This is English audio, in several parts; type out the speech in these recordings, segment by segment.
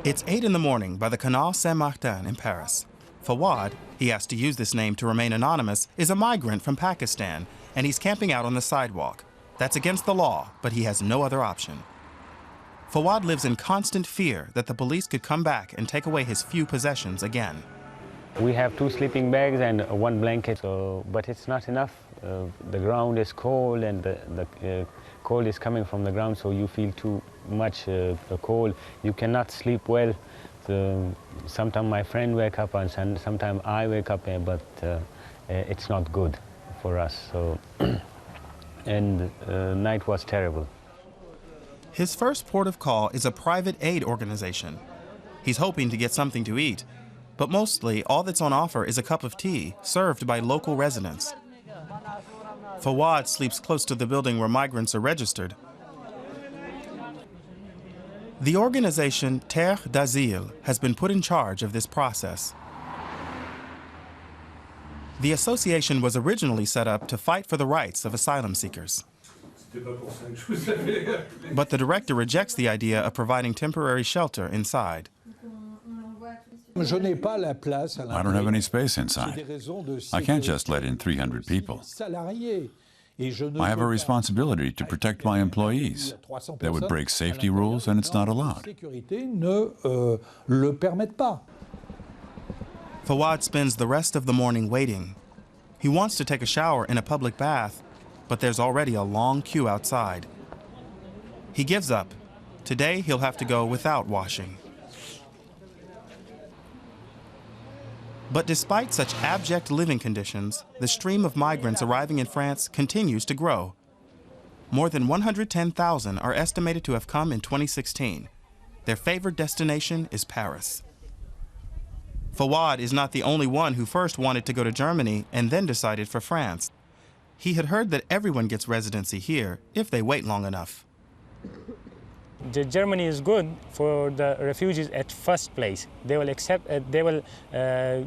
It's 8 in the morning by the Canal Saint-Martin in Paris. Fawad, he asked to use this name to remain anonymous, is a migrant from Pakistan, and he's camping out on the sidewalk. That's against the law, but he has no other option. Fawad lives in constant fear that the police could come back and take away his few possessions again. We have 2 sleeping bags and 1 blanket, but it's not enough. The ground is cold, and the cold is coming from the ground, so you feel too much cold. You cannot sleep well. Sometimes my friend wake up and sometimes I wake up, but it's not good for us. So, and night was terrible. His first port of call is a private aid organization. He's hoping to get something to eat, but mostly all that's on offer is a cup of tea served by local residents. Fawad sleeps close to the building where migrants are registered. The organization Terre d'Asile has been put in charge of this process. The association was originally set up to fight for the rights of asylum seekers. But the director rejects the idea of providing temporary shelter inside. I don't have any space inside. I can't just let in 300 people. I have a responsibility to protect my employees. That would break safety rules, and it's not allowed. Fawad spends the rest of the morning waiting. He wants to take a shower in a public bath, but there's already a long queue outside. He gives up. Today, he'll have to go without washing. But despite such abject living conditions, the stream of migrants arriving in France continues to grow. More than 110,000 are estimated to have come in 2016. Their favored destination is Paris. Fawad is not the only one who first wanted to go to Germany and then decided for France. He had heard that everyone gets residency here if they wait long enough. Germany is good for the refugees at first place. They will accept, they will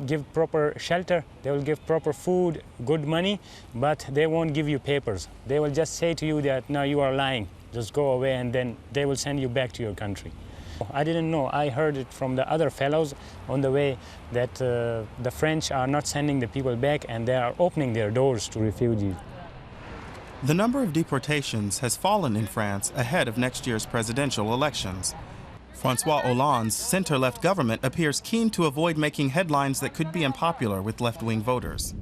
give proper shelter, they will give proper food, good money, but they won't give you papers. They will just say to you that, no, you are lying, just go away, and then they will send you back to your country. I didn't know. I heard it from the other fellows on the way that the French are not sending the people back, and they are opening their doors to refugees. The number of deportations has fallen in France ahead of next year's presidential elections. François Hollande's center-left government appears keen to avoid making headlines that could be unpopular with left-wing voters.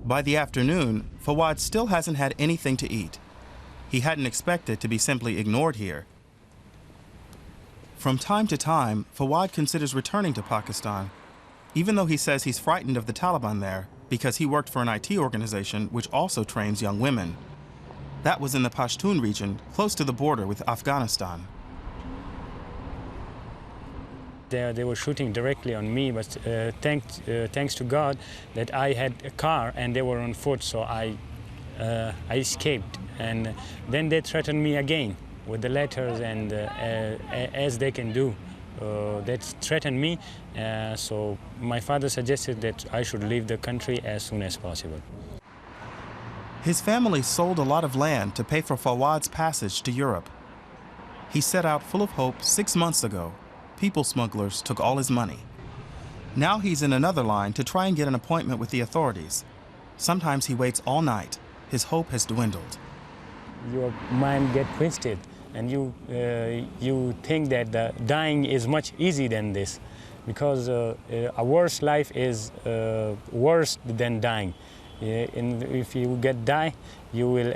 By the afternoon, Fawad still hasn't had anything to eat. He hadn't expected to be simply ignored here. From time to time, Fawad considers returning to Pakistan, even though he says he's frightened of the Taliban there, because he worked for an IT organization which also trains young women. That was in the Pashtun region, close to the border with Afghanistan. They were shooting directly on me, but thanks to God that I had a car and they were on foot, so I escaped. And then they threatened me again with the letters, and as they can do. That threatened me, so my father suggested that I should leave the country as soon as possible. His family sold a lot of land to pay for Fawad's passage to Europe. He set out full of hope 6 months ago. People smugglers took all his money. Now he's in another line to try and get an appointment with the authorities. Sometimes he waits all night. His hope has dwindled. Your mind gets twisted, and you think that dying is much easier than this, because a worse life is worse than dying. If you die, you will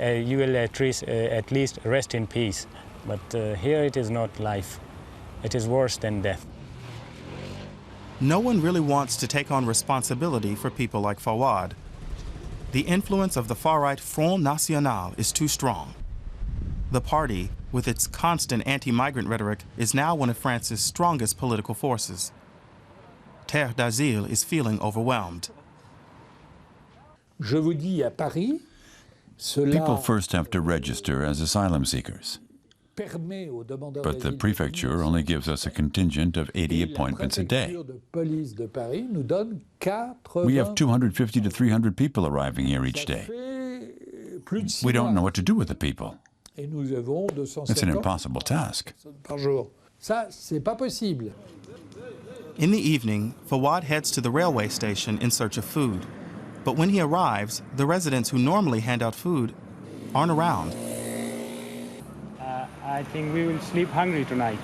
at least rest in peace. But here it is not life. It is worse than death. No one really wants to take on responsibility for people like Fawad. The influence of the far-right Front National is too strong. The party, with its constant anti-migrant rhetoric, is now one of France's strongest political forces. Terre d'Asile is feeling overwhelmed. People first have to register as asylum seekers. But the prefecture only gives us a contingent of 80 appointments a day. We have 250 to 300 people arriving here each day. We don't know what to do with the people. It's an impossible task. Ça, c'est pas possible. In the evening, Fawad heads to the railway station in search of food. But when he arrives, the residents who normally hand out food aren't around. I think we will sleep hungry tonight.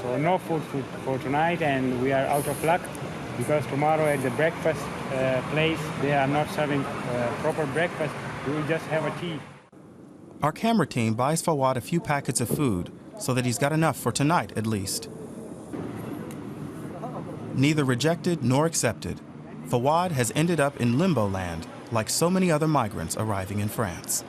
So no food for tonight, and we are out of luck because tomorrow at the breakfast place, they are not serving proper breakfast. We will just have a tea. Our camera team buys Fawad a few packets of food so that he's got enough for tonight at least. Neither rejected nor accepted, Fawad has ended up in limbo land like so many other migrants arriving in France.